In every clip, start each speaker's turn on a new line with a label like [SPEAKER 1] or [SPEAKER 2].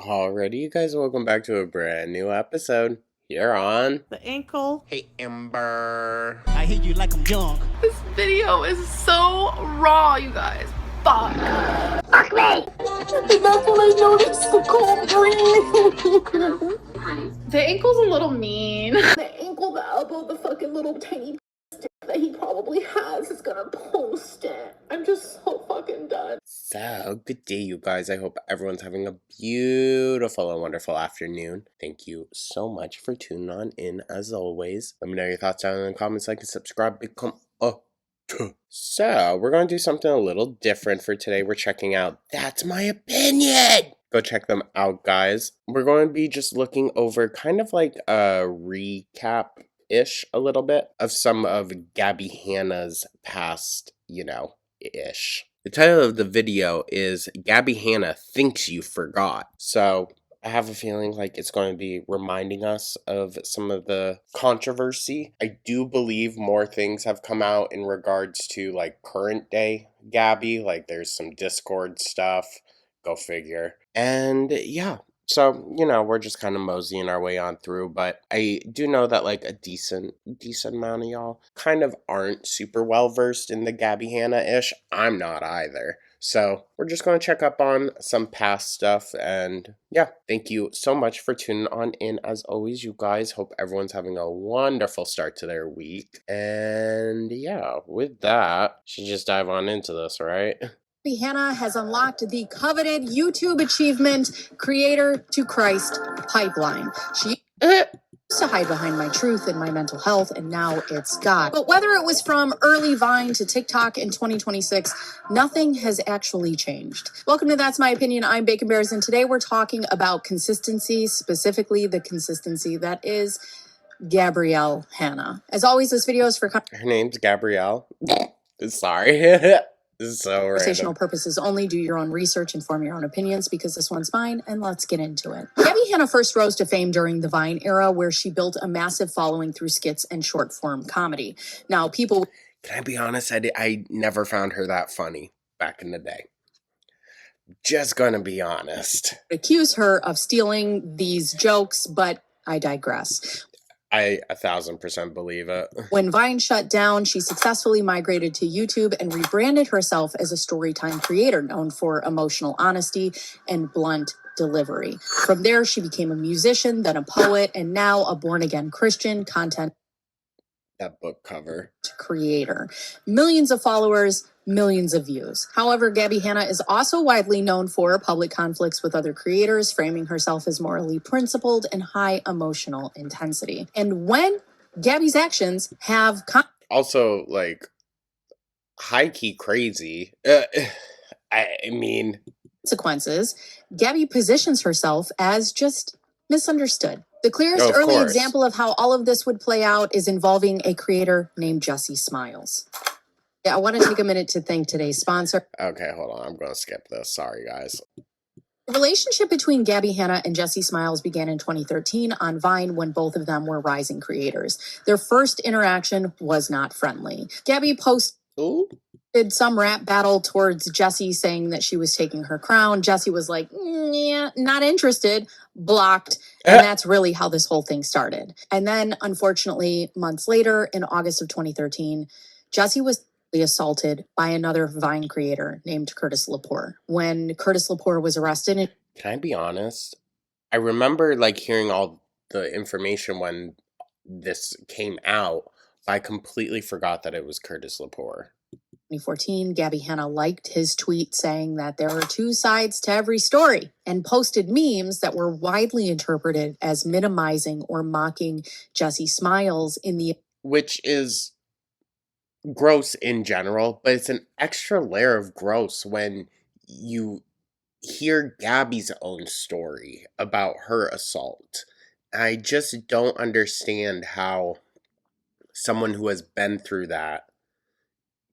[SPEAKER 1] Alrighty, you guys, welcome back to a brand new episode here on
[SPEAKER 2] The ankle.
[SPEAKER 1] Hey Amber.
[SPEAKER 3] I hate you like I'm young.
[SPEAKER 4] This video is so raw, you guys. Fuck. Fuck me! And that's when I noticed the cold breeze. The ankle's a little mean. The ankle, the elbow, the fucking little tiny stick that he probably has is gonna post it. I'm just so fucking done.
[SPEAKER 1] So, good day, you guys. I hope everyone's having a beautiful and wonderful afternoon. Thank you so much for tuning on in, as always. Let me know your thoughts down in the comments, like and subscribe, become a So, we're going to do something a little different for today. We're checking out That's My Opinion! Go check them out, guys. We're going to be just looking over kind of like a recap-ish a little bit of some of Gabby Hanna's past, ish. The title of the video is Gabby Hanna Thinks You Forgot. So, I have a feeling like it's going to be reminding us of some of the controversy. I do believe more things have come out in regards to like current day Gabby. Like there's some Discord stuff. Go figure. And yeah. So, we're just kind of moseying our way on through, but I do know that like a decent amount of y'all kind of aren't super well versed in the Gabby Hanna-ish. I'm not either. So we're just going to check up on some past stuff, and yeah, thank you so much for tuning on in. As always, you guys, hope everyone's having a wonderful start to their week. And yeah, with that, should just dive on into this, right?
[SPEAKER 5] Hanna has unlocked the coveted YouTube achievement Creator to Christ pipeline. She used to hide behind my truth and my mental health, and now it's God. But whether it was from early Vine to TikTok in 2026, nothing has actually changed. Welcome to That's My Opinion. I'm Bacon Bears, and today we're talking about consistency, specifically the consistency that is Gabrielle Hanna. As always, this video is for
[SPEAKER 1] Her name's Gabrielle. Sorry. This is so
[SPEAKER 5] conversational
[SPEAKER 1] random.
[SPEAKER 5] purposes only. Do your own research and form your own opinions, because this one's mine, and let's get into it. Gabby Hanna first rose to fame during the Vine era, where she built a massive following through skits and short-form comedy. Now, people...
[SPEAKER 1] Can I be honest? I never found her that funny back in the day. Just gonna be honest.
[SPEAKER 5] Accuse her of stealing these jokes, but I digress.
[SPEAKER 1] I 1,000% believe it.
[SPEAKER 5] When Vine shut down, she successfully migrated to YouTube and rebranded herself as a storytime creator known for emotional honesty and blunt delivery. From there, she became a musician, then a poet, and now a born-again Christian content
[SPEAKER 1] That book cover.
[SPEAKER 5] creator. Millions of followers, millions of views. However, Gabby Hanna is also widely known for public conflicts with other creators, framing herself as morally principled and high emotional intensity. And when Gabby's actions have
[SPEAKER 1] Also, like, high-key crazy. I mean...
[SPEAKER 5] consequences, Gabby positions herself as just misunderstood. The clearest early example of how all of this would play out is involving a creator named Jessie Smiles. I want to take a minute to thank today's sponsor.
[SPEAKER 1] Okay, hold on. I'm going to skip this. Sorry, guys.
[SPEAKER 5] The relationship between Gabby Hanna and Jessie Smiles began in 2013 on Vine when both of them were rising creators. Their first interaction was not friendly. Gabby posted some rap battle towards Jessie, saying that she was taking her crown. Jessie was like, yeah, not interested, blocked. And that's really how this whole thing started. And then, unfortunately, months later, in August of 2013, Jessie was assaulted by another Vine creator named Curtis Lepore. When Curtis Lepore was arrested...
[SPEAKER 1] Can I be honest? I remember, like, hearing all the information when this came out, but I completely forgot that it was Curtis Lepore.
[SPEAKER 5] 2014, Gabby Hanna liked his tweet saying that there are two sides to every story and posted memes that were widely interpreted as minimizing or mocking Jessie Smiles in the...
[SPEAKER 1] Which is gross in general, but it's an extra layer of gross when you hear Gabby's own story about her assault. I just don't understand how someone who has been through that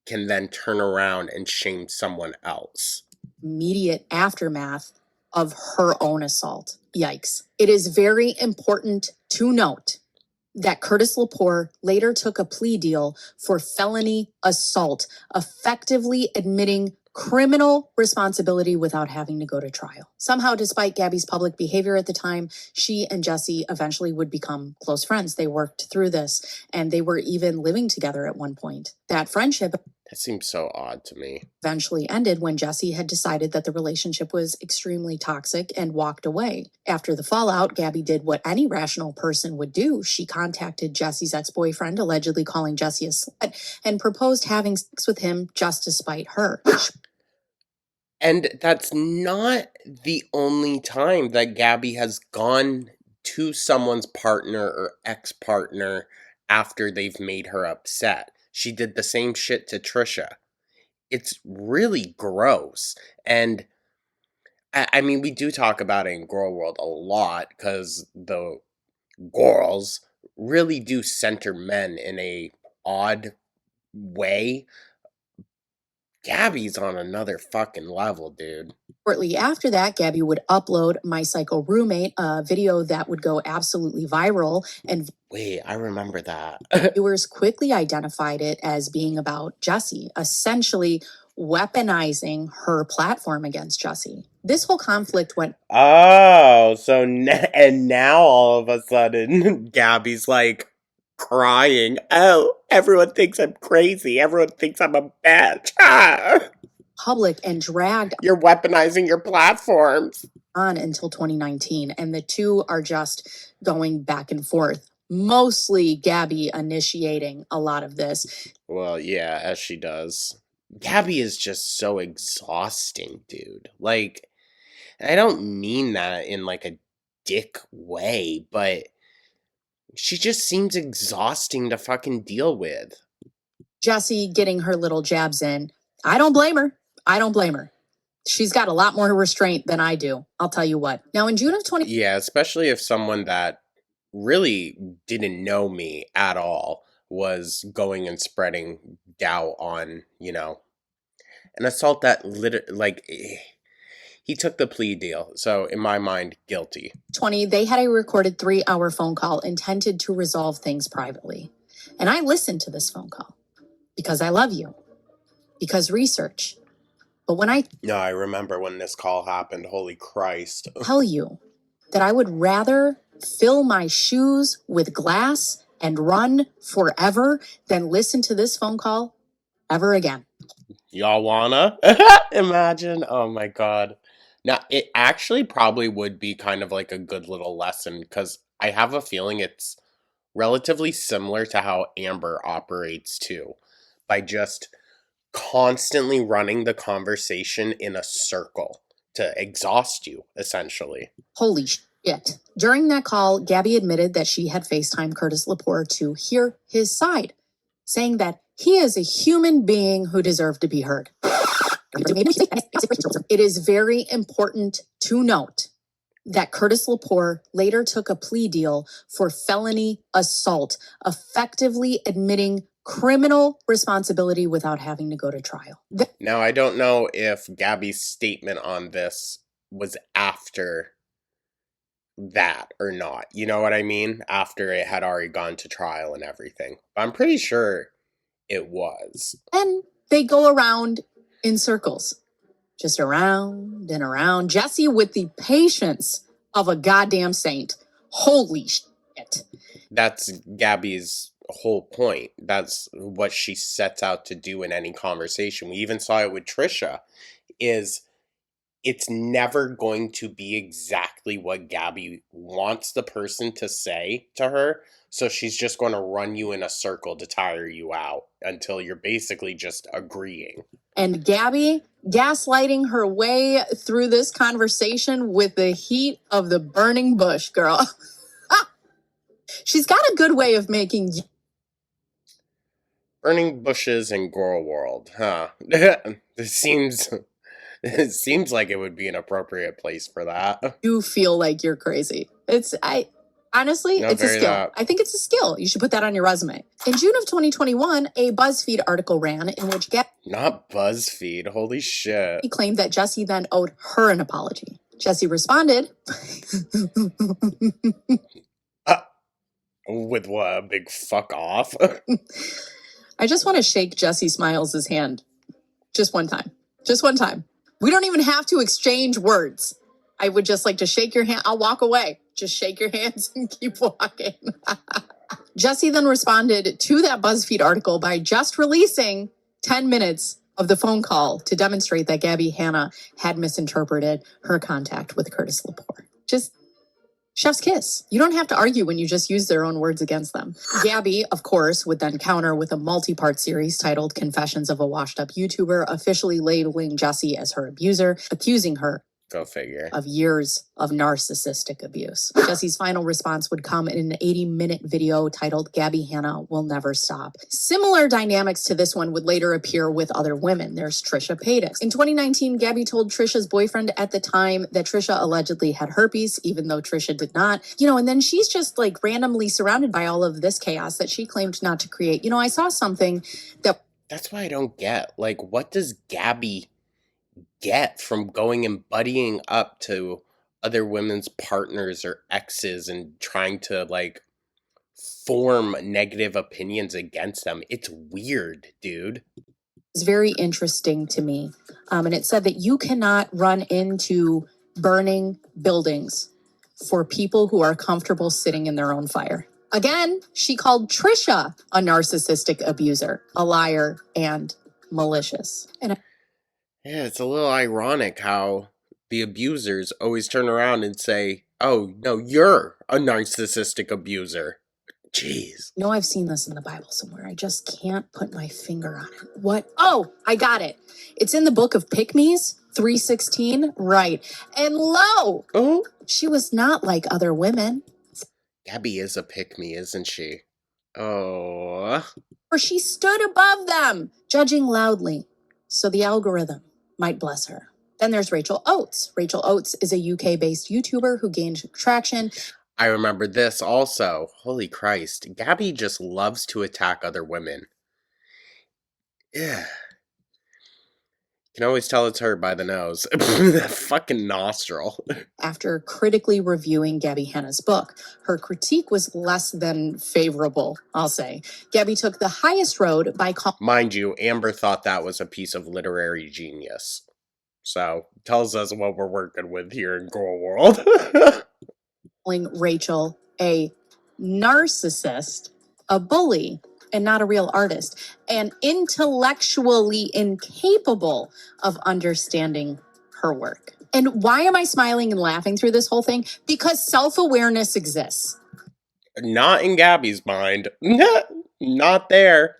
[SPEAKER 1] can then turn around and shame someone else.
[SPEAKER 5] Immediate aftermath of her own assault. Yikes. It is very important to note that Curtis Lepore later took a plea deal for felony assault, effectively admitting criminal responsibility without having to go to trial. Somehow, despite Gabby's public behavior at the time, she and Jesse eventually would become close friends. They worked through this, and they were even living together at one point. That friendship
[SPEAKER 1] That seems so odd to me.
[SPEAKER 5] Eventually ended when Jesse had decided that the relationship was extremely toxic and walked away. After the fallout, Gabby did what any rational person would do. She contacted Jesse's ex-boyfriend, allegedly calling Jesse a slut, and proposed having sex with him just to spite her.
[SPEAKER 1] And that's not the only time that Gabby has gone to someone's partner or ex-partner after they've made her upset. She did the same shit to Trisha. It's really gross. And I mean, we do talk about it in Girl World a lot because the girls really do center men in a odd way. Gabby's on another fucking level, dude.
[SPEAKER 5] Shortly after that, Gabby would upload My Psycho Roommate, a video that would go absolutely viral, and
[SPEAKER 1] Wait, I remember that.
[SPEAKER 5] viewers quickly identified it as being about Jesse, essentially weaponizing her platform against Jesse. This whole conflict went
[SPEAKER 1] Oh, so and now all of a sudden Gabby's like crying. Oh, everyone thinks I'm crazy. Everyone thinks I'm a bitch. Ah!
[SPEAKER 5] public and dragged
[SPEAKER 1] You're weaponizing your platforms.
[SPEAKER 5] on until 2019, and the two are just going back and forth. Mostly Gabby initiating a lot of this.
[SPEAKER 1] Well, yeah, as she does. Gabby is just so exhausting, dude. Like, I don't mean that in like a dick way, but she just seems exhausting to fucking deal with.
[SPEAKER 5] Jesse getting her little jabs in. I don't blame her. I don't blame her. She's got a lot more restraint than I do. I'll tell you what. Now, in June of 20...
[SPEAKER 1] Yeah, especially if someone that really didn't know me at all was going and spreading doubt on, an assault that he took the plea deal. So in my mind, guilty.
[SPEAKER 5] 20, they had a recorded 3-hour phone call intended to resolve things privately. And I listened to this phone call because I love you, because research. But when I
[SPEAKER 1] remember when this call happened. Holy Christ.
[SPEAKER 5] tell you that I would rather fill my shoes with glass and run forever than listen to this phone call ever again.
[SPEAKER 1] Y'all wanna? Imagine. Oh my God. Now, it actually probably would be kind of like a good little lesson because I have a feeling it's relatively similar to how Amber operates too, by just constantly running the conversation in a circle to exhaust you, essentially.
[SPEAKER 5] Holy shit. During that call, Gabby admitted that she had FaceTimed Curtis Lepore to hear his side, saying that he is a human being who deserved to be heard. It is very important to note that Curtis Lepore later took a plea deal for felony assault, effectively admitting criminal responsibility without having to go to trial.
[SPEAKER 1] Now, I don't know if Gabby's statement on this was after that or not. You know what I mean? After it had already gone to trial and everything. But I'm pretty sure it was.
[SPEAKER 5] And they go around in circles, just around and around. Jesse with the patience of a goddamn saint. Holy shit.
[SPEAKER 1] That's Gabby's whole point. That's what she sets out to do in any conversation. We even saw it with Trisha, is it's never going to be exactly what Gabby wants the person to say to her. So she's just going to run you in a circle to tire you out until you're basically just agreeing.
[SPEAKER 5] And Gabby gaslighting her way through this conversation with the heat of the burning bush, girl. She's got a good way of making...
[SPEAKER 1] Burning bushes in Girl World, huh? It seems like it would be an appropriate place for that.
[SPEAKER 5] You feel like you're crazy. Honestly,
[SPEAKER 1] No,
[SPEAKER 5] it's a
[SPEAKER 1] very
[SPEAKER 5] skill.
[SPEAKER 1] not.
[SPEAKER 5] I think it's a skill. You should put that on your resume. In June of 2021, a BuzzFeed article ran in which Gabby
[SPEAKER 1] Not BuzzFeed, holy shit.
[SPEAKER 5] claimed that Jesse then owed her an apology. Jesse responded,
[SPEAKER 1] With what, a big fuck off?
[SPEAKER 5] I just want to shake Jesse Smiles' hand just one time. Just one time. We don't even have to exchange words. I would just like to shake your hand. I'll walk away. Just shake your hands and keep walking. Jessie then responded to that BuzzFeed article by just releasing 10 minutes of the phone call to demonstrate that Hanna had misinterpreted her contact with Curtis Lepore. Just chef's kiss. You don't have to argue when you just use their own words against them. Gabbie, of course, would then counter with a multi-part series titled Confessions of a Washed-Up YouTuber, officially labeling Jessie as her abuser, accusing her
[SPEAKER 1] Go figure.
[SPEAKER 5] of years of narcissistic abuse. Jessie's final response would come in an 80-minute video titled Gabby Hanna Will Never Stop. Similar dynamics to this one would later appear with other women. There's Trisha Paytas. In 2019, Gabby told Trisha's boyfriend at the time that Trisha allegedly had herpes, even though Trisha did not. And then she's just like randomly surrounded by all of this chaos that she claimed not to create. I saw something that...
[SPEAKER 1] That's why I don't get. Like, what does Gabby get from going and buddying up to other women's partners or exes and trying to like form negative opinions against them? It's weird, dude.
[SPEAKER 5] It's very interesting to me. And it said that you cannot run into burning buildings for people who are comfortable sitting in their own fire. Again, she called Trisha a narcissistic abuser, a liar, and malicious.
[SPEAKER 1] Yeah, it's a little ironic how the abusers always turn around and say, oh, no, you're a narcissistic abuser. Jeez.
[SPEAKER 5] I've seen this in the Bible somewhere. I just can't put my finger on it. What? Oh, I got it. It's in the book of Pick-Me's, 3:16. Right. And lo, she was not like other women.
[SPEAKER 1] Gabby is a pick-me, isn't she? Oh.
[SPEAKER 5] Or she stood above them, judging loudly, so the algorithm might bless her. Then there's Rachel Oates. Rachel Oates is a UK-based YouTuber who gained traction.
[SPEAKER 1] I remember this also. Holy Christ. Gabby just loves to attack other women. Yeah. You can always tell it's her by the nose. That fucking nostril.
[SPEAKER 5] After critically reviewing Gabby Hanna's book, her critique was less than favorable, I'll say. Gabby took the highest road by
[SPEAKER 1] Mind you, Amber thought that was a piece of literary genius. So, tells us what we're working with here in Girl World.
[SPEAKER 5] calling Rachel a narcissist, a bully, and not a real artist, and intellectually incapable of understanding her work. And why am I smiling and laughing through this whole thing? Because self-awareness exists.
[SPEAKER 1] Not in Gabby's mind. Not there.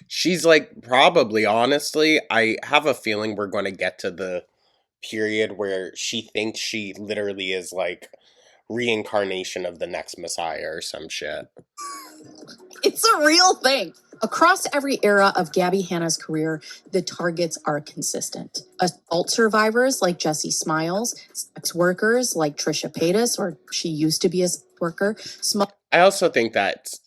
[SPEAKER 1] She's like, probably, honestly, I have a feeling we're going to get to the period where she thinks she literally is like reincarnation of the next Messiah or some shit.
[SPEAKER 5] It's a real thing. Across every era of Gabby Hanna's career, the targets are consistent. Assault survivors like Jessie Smiles, sex workers like Trisha Paytas, or she used to be a sex worker.
[SPEAKER 1] I also think that's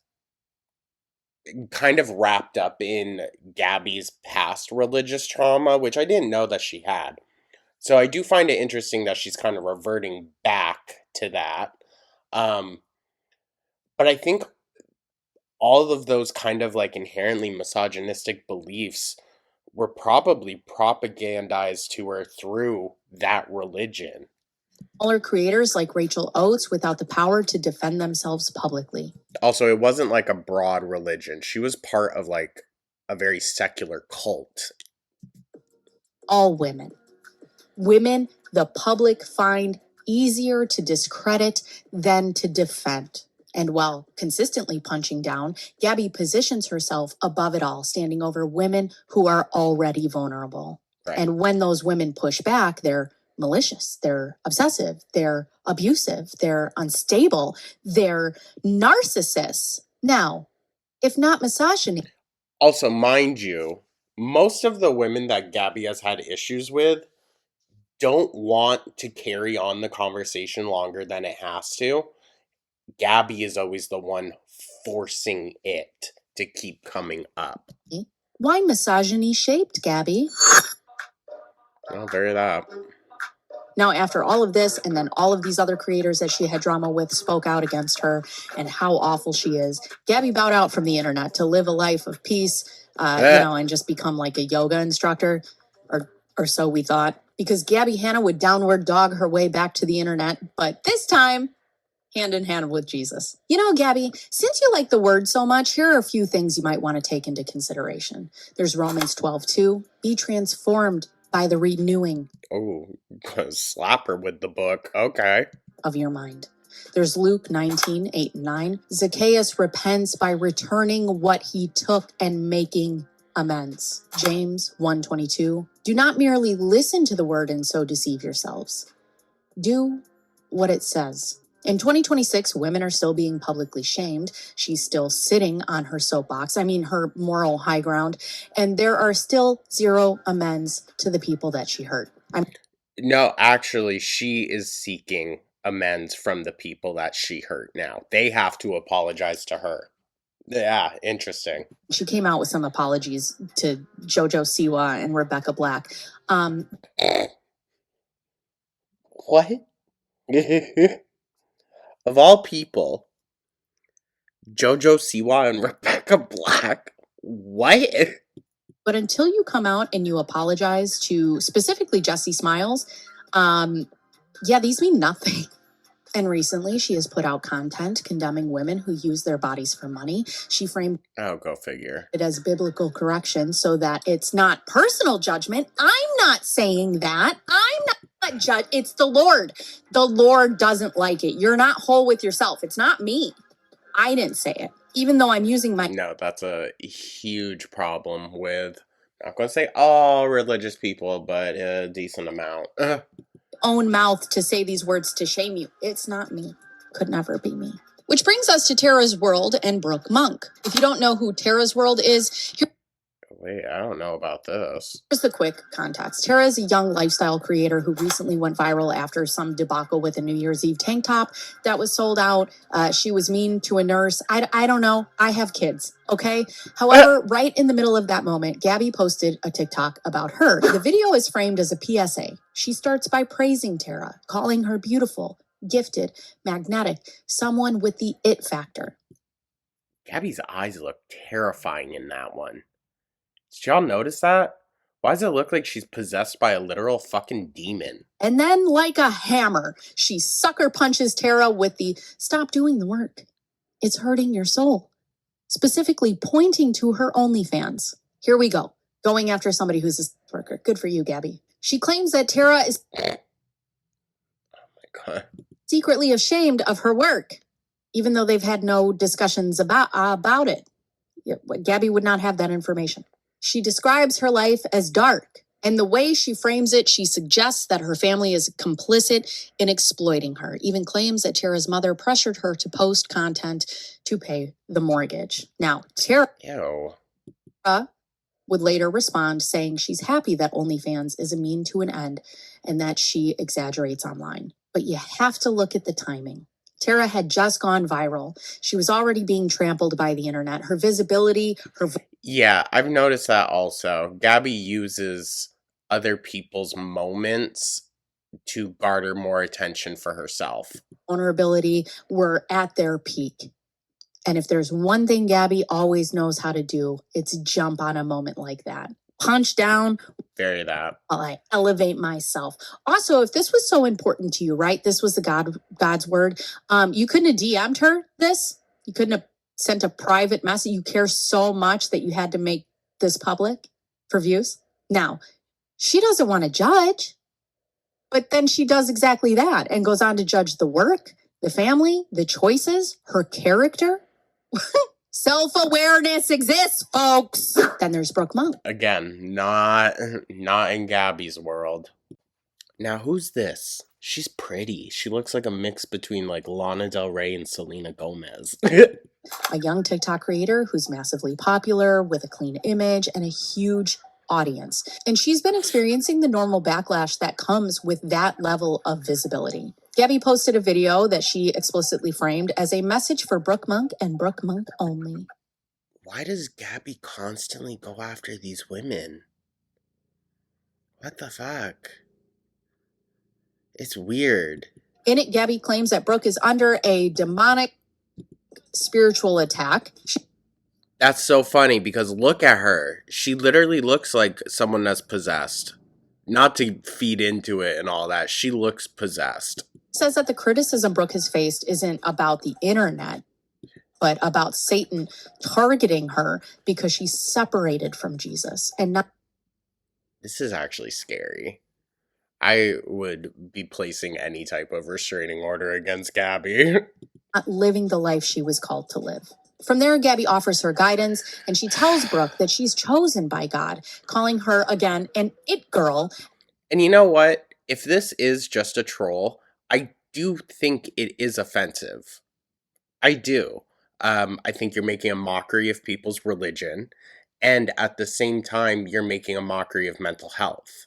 [SPEAKER 1] kind of wrapped up in Gabby's past religious trauma, which I didn't know that she had. So I do find it interesting that she's kind of reverting back to that. But I think all of those kind of like inherently misogynistic beliefs were probably propagandized to her through that religion.
[SPEAKER 5] Smaller creators like Rachel Oates without the power to defend themselves publicly.
[SPEAKER 1] Also, it wasn't like a broad religion. She was part of like a very secular cult.
[SPEAKER 5] All women. Women the public find easier to discredit than to defend. And while consistently punching down, Gabby positions herself above it all, standing over women who are already vulnerable. Right. And when those women push back, they're malicious, they're obsessive, they're abusive, they're unstable, they're narcissists. Now, if not misogyny.
[SPEAKER 1] Also, mind you, most of the women that Gabby has had issues with don't want to carry on the conversation longer than it has to. Gabby is always the one forcing it to keep coming up.
[SPEAKER 5] Why misogyny shaped, Gabby?
[SPEAKER 1] I'll bury that.
[SPEAKER 5] Now, after all of this, and then all of these other creators that she had drama with spoke out against her and how awful she is, Gabby bowed out from the internet to live a life of peace, and just become like a yoga instructor, or so we thought. Because Gabby Hanna would downward dog her way back to the internet, but this time, hand in hand with Jesus. You know, Gabby, since you like the word so much, here are a few things you might want to take into consideration. There's Romans 12:2. Be transformed by the renewing
[SPEAKER 1] slap her with the book. Okay.
[SPEAKER 5] Of your mind. There's Luke 19:8 and 9. Zacchaeus repents by returning what he took and making amends. James 1:22. Do not merely listen to the word and so deceive yourselves. Do what it says. In 2026, women are still being publicly shamed. She's still sitting on her soapbox, her moral high ground, and there are still zero amends to the people that she hurt.
[SPEAKER 1] No, actually, she is seeking amends from the people that she hurt now. They have to apologize to her. Yeah, interesting.
[SPEAKER 5] She came out with some apologies to JoJo Siwa and Rebecca Black.
[SPEAKER 1] What? Of all people, JoJo Siwa and Rebecca Black? What?
[SPEAKER 5] But until you come out and you apologize to specifically Jessie Smiles, these mean nothing. And recently, she has put out content condemning women who use their bodies for money. She framed
[SPEAKER 1] go figure.
[SPEAKER 5] it as biblical correction so that it's not personal judgment. I'm not saying that. I'm not judge. It's the Lord. The Lord doesn't like it. You're not whole with yourself. It's not me. I didn't say it. Even though I'm using my...
[SPEAKER 1] No, that's a huge problem with, I'm not going to say all religious people, but a decent amount.
[SPEAKER 5] Own mouth to say these words to shame you. It's not me. Could never be me. Which brings us to Tara's World and Brooke Monk. If you don't know who Tara's World is,
[SPEAKER 1] wait, I don't know about this.
[SPEAKER 5] Here's the quick context. Tara is a young lifestyle creator who recently went viral after some debacle with a New Year's Eve tank top that was sold out. She was mean to a nurse. I don't know. I have kids, okay? However, right in the middle of that moment, Gabby posted a TikTok about her. The video is framed as a PSA. She starts by praising Tara, calling her beautiful, gifted, magnetic, someone with the it factor.
[SPEAKER 1] Gabby's eyes look terrifying in that one. Did y'all notice that? Why does it look like she's possessed by a literal fucking demon?
[SPEAKER 5] And then, like a hammer, she sucker punches Tara with the stop doing the work. It's hurting your soul. Specifically pointing to her OnlyFans. Here we go. Going after somebody who's a worker. Good for you, Gabby. She claims that Tara is
[SPEAKER 1] oh my God.
[SPEAKER 5] Secretly ashamed of her work, even though they've had no discussions about it. Gabby would not have that information. She describes her life as dark, and the way she frames it, she suggests that her family is complicit in exploiting her, even claims that Tara's mother pressured her to post content to pay the mortgage. Now, Tara would later respond saying she's happy that OnlyFans is a mean to an end and that she exaggerates online. But you have to look at the timing. Tara had just gone viral. She was already being trampled by the internet. Her visibility,
[SPEAKER 1] Yeah, I've noticed that also. Gabby uses other people's moments to garner more attention for herself.
[SPEAKER 5] Vulnerability were at their peak. And if there's one thing Gabby always knows how to do, it's jump on a moment like that. Punch down.
[SPEAKER 1] Very that.
[SPEAKER 5] While I elevate myself. Also, if this was so important to you, right? This was God's word. You couldn't have DM'd her this. You couldn't have sent a private message. You care so much that you had to make this public for views. Now, she doesn't want to judge, but then she does exactly that and goes on to judge the work, the family, the choices, her character. Self-awareness exists, folks. Then there's Brooke Monk.
[SPEAKER 1] Again, not in Gabby's world. Now, who's this? She's pretty. She looks like a mix between like Lana Del Rey and Selena Gomez.
[SPEAKER 5] A young TikTok creator who's massively popular with a clean image and a huge audience. And she's been experiencing the normal backlash that comes with that level of visibility. Gabby posted a video that she explicitly framed as a message for Brooke Monk and Brooke Monk only.
[SPEAKER 1] Why does Gabby constantly go after these women? What the fuck? It's weird.
[SPEAKER 5] In it, Gabby claims that Brooke is under a demonic spiritual attack.
[SPEAKER 1] That's so funny because look at her. She literally looks like someone that's possessed. Not to feed into it and all that. She looks possessed.
[SPEAKER 5] Says that the criticism Brooke has faced isn't about the internet, but about Satan targeting her because she's separated from Jesus and not.
[SPEAKER 1] This is actually scary. I would be placing any type of restraining order against Gabby.
[SPEAKER 5] Not living the life she was called to live. From there, Gabby offers her guidance, and she tells Brooke that she's chosen by God, calling her, again, an it girl.
[SPEAKER 1] And you know what? If this is just a troll, I do think it is offensive. I do. I think you're making a mockery of people's religion, and at the same time, you're making a mockery of mental health.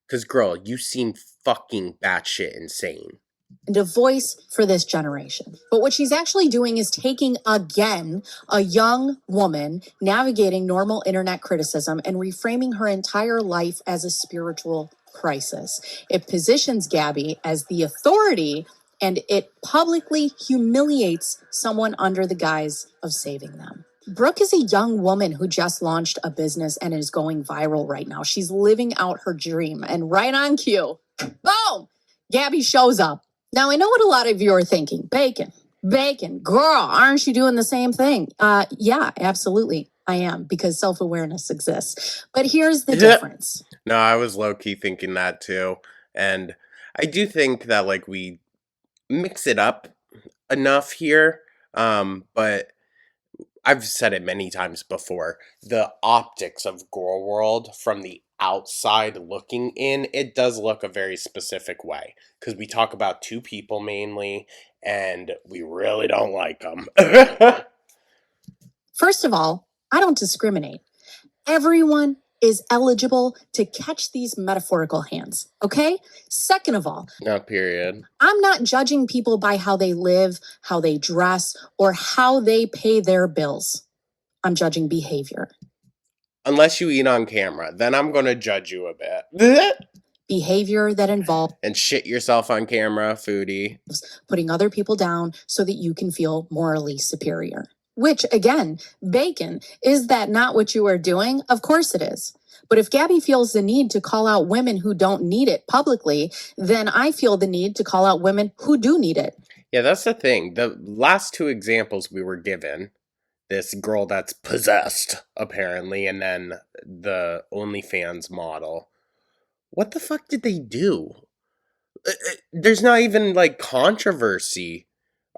[SPEAKER 1] Because, girl, you seem fucking batshit insane.
[SPEAKER 5] And a voice for this generation. But what she's actually doing is taking, again, a young woman navigating normal internet criticism and reframing her entire life as a spiritual crisis. It positions Gabby as the authority, and it publicly humiliates someone under the guise of saving them. Brooke is a young woman who just launched a business and is going viral right now. She's living out her dream, and right on cue, boom, Gabby shows up. Now, I know what a lot of you are thinking. Bacon, girl, aren't you doing the same thing? Yeah, absolutely, I am, because self-awareness exists. But here's the difference.
[SPEAKER 1] No, I was low-key thinking that too. And I do think that, like, we mix it up enough here. But I've said it many times before. The optics of Girl World from the outside looking in, it does look a very specific way. Because we talk about two people mainly, and we really don't like them.
[SPEAKER 5] First of all, I don't discriminate. Everyone is eligible to catch these metaphorical hands, okay? Second of all,
[SPEAKER 1] no, period.
[SPEAKER 5] I'm not judging people by how they live, how they dress, or how they pay their bills. I'm judging behavior.
[SPEAKER 1] Unless you eat on camera, then I'm going to judge you a bit.
[SPEAKER 5] Behavior that involves
[SPEAKER 1] and shit yourself on camera, foodie.
[SPEAKER 5] Putting other people down so that you can feel morally superior. Which, again, bacon, is that not what you are doing? Of course it is. But if Gabby feels the need to call out women who don't need it publicly, then I feel the need to call out women who do need it.
[SPEAKER 1] Yeah, that's the thing. The last two examples we were given, this girl that's possessed, apparently, and then the OnlyFans model. What the fuck did they do? There's not even, like, controversy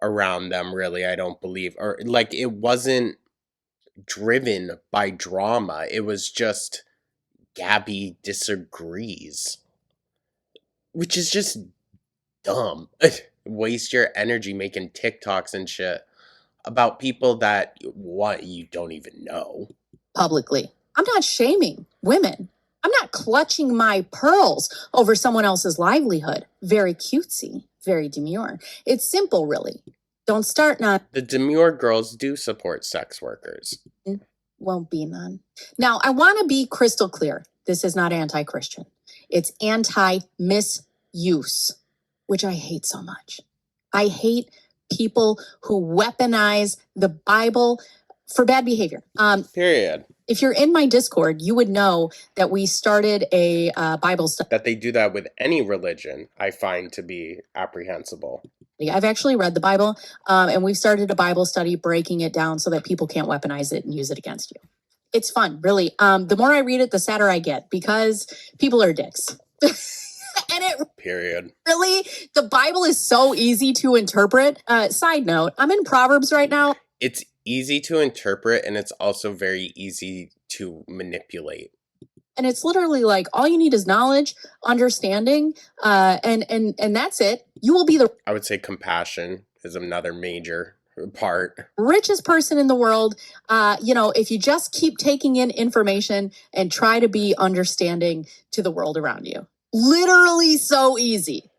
[SPEAKER 1] around them, really, I don't believe. Or, like, it wasn't driven by drama. It was just Gabby disagrees. Which is just dumb. Waste your energy making TikToks and shit about people that, what, you don't even know.
[SPEAKER 5] Publicly. I'm not shaming women. I'm not clutching my pearls over someone else's livelihood. Very cutesy, very demure. It's simple, really. Don't start none.
[SPEAKER 1] The demure girls do support sex workers.
[SPEAKER 5] Won't be none. Now, I want to be crystal clear. This is not anti-Christian. It's anti-misuse, which I hate so much. I hate people who weaponize the Bible for bad behavior.
[SPEAKER 1] Period.
[SPEAKER 5] If you're in my Discord, you would know that we started a Bible study.
[SPEAKER 1] That they do that with any religion, I find to be apprehensible.
[SPEAKER 5] I've actually read the Bible, and we've started a Bible study breaking it down so that people can't weaponize it and use it against you. It's fun, really. The more I read it, the sadder I get, because people are dicks. And it
[SPEAKER 1] period.
[SPEAKER 5] Really, the Bible is so easy to interpret. Side note, I'm in Proverbs right now.
[SPEAKER 1] It's easy to interpret, and it's also very easy to manipulate.
[SPEAKER 5] And it's literally like, all you need is knowledge, understanding, and that's it. You will be the...
[SPEAKER 1] I would say compassion is another major part.
[SPEAKER 5] Richest person in the world. If you just keep taking in information and try to be understanding to the world around you. Literally so easy.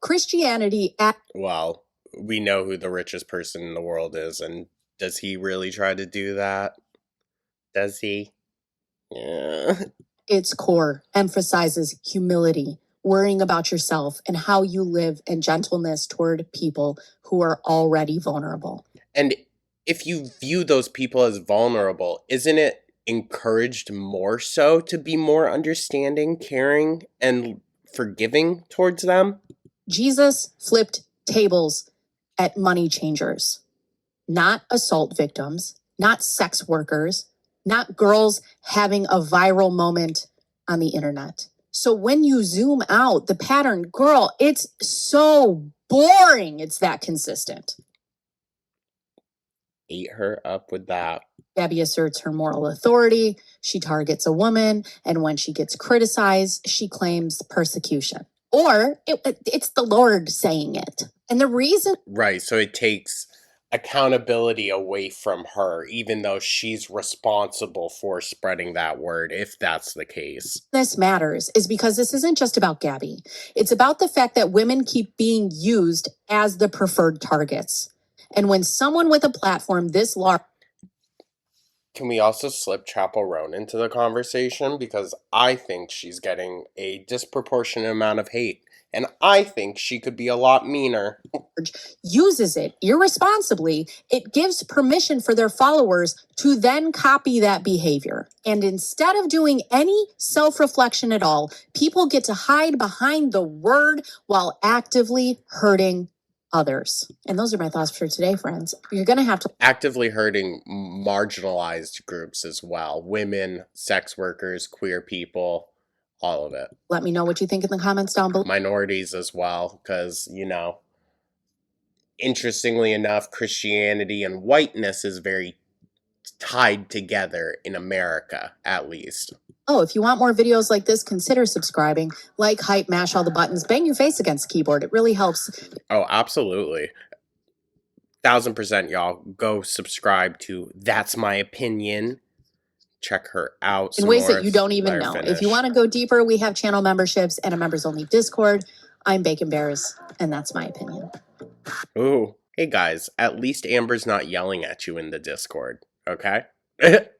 [SPEAKER 5] Christianity...
[SPEAKER 1] Well, we know who the richest person in the world is, and does he really try to do that? Does he? Yeah.
[SPEAKER 5] Its core emphasizes humility, worrying about yourself and how you live in gentleness toward people who are already vulnerable.
[SPEAKER 1] And if you view those people as vulnerable, isn't it encouraged more so to be more understanding, caring, and forgiving towards them?
[SPEAKER 5] Jesus flipped tables at money changers, not assault victims, not sex workers, not girls having a viral moment on the internet. So when you zoom out, the pattern, girl, it's so boring. It's that consistent.
[SPEAKER 1] Eat her up with that.
[SPEAKER 5] Gabby asserts her moral authority. She targets a woman. And when she gets criticized, she claims persecution. Or it's the Lord saying it. And the reason...
[SPEAKER 1] Right, so it takes accountability away from her, even though she's responsible for spreading that word, if that's the case.
[SPEAKER 5] This matters is because this isn't just about Gabby. It's about the fact that women keep being used as the preferred targets. And when someone with a platform this large...
[SPEAKER 1] Can we also slip Chapel Roan into the conversation? Because I think she's getting a disproportionate amount of hate. And I think she could be a lot meaner.
[SPEAKER 5] Uses it irresponsibly, it gives permission for their followers to then copy that behavior. And instead of doing any self-reflection at all, people get to hide behind the word while actively hurting others. And those are my thoughts for today, friends. You're going to have to...
[SPEAKER 1] Actively hurting marginalized groups as well. Women, sex workers, queer people, all of it.
[SPEAKER 5] Let me know what you think in the comments down below.
[SPEAKER 1] Minorities as well, because, you know, interestingly enough, Christianity and whiteness is very tied together in America, at least.
[SPEAKER 5] Oh, if you want more videos like this, consider subscribing. Like, hype, mash all the buttons, bang your face against the keyboard. It really helps.
[SPEAKER 1] Oh, absolutely. 1000%, y'all. Go subscribe to That's My Opinion. Check her out
[SPEAKER 5] In ways that you don't even know. If you want to go deeper, we have channel memberships and a members-only Discord. I'm Bacon Bears, and that's my opinion.
[SPEAKER 1] Ooh. Hey, guys. At least Amber's not yelling at you in the Discord, okay?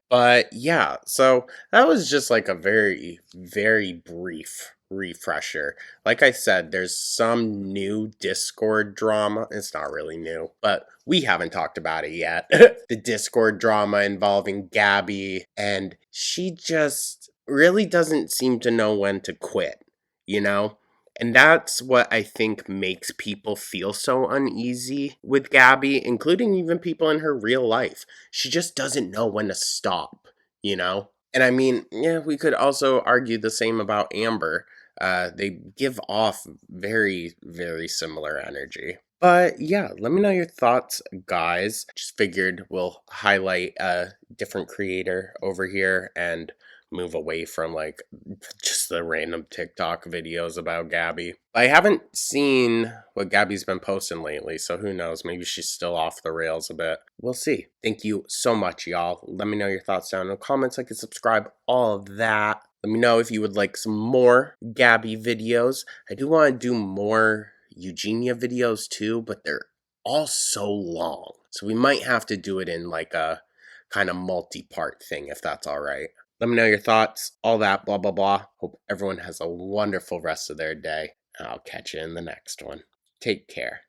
[SPEAKER 1] But, yeah. So, that was just like a very, very brief refresher. Like I said, there's some new Discord drama. It's not really new, but we haven't talked about it yet. The Discord drama involving Gabby, and she just really doesn't seem to know when to quit, you know? And that's what I think makes people feel so uneasy with Gabby, including even people in her real life. She just doesn't know when to stop, you know? And I mean, yeah, we could also argue the same about Amber. They give off very, very similar energy. But yeah, let me know your thoughts, guys. Just figured we'll highlight a different creator over here and move away from like just the random TikTok videos about Gabby. I haven't seen what Gabby's been posting lately, so who knows? Maybe she's still off the rails a bit. We'll see. Thank you so much, y'all. Let me know your thoughts down in the comments. Like and subscribe, all of that. Let me know if you would like some more Gabby videos. I do want to do more Eugenia videos too, but they're all so long. So we might have to do it in like a kind of multi-part thing, if that's all right. Let me know your thoughts, all that, blah, blah, blah. Hope everyone has a wonderful rest of their day. I'll catch you in the next one. Take care.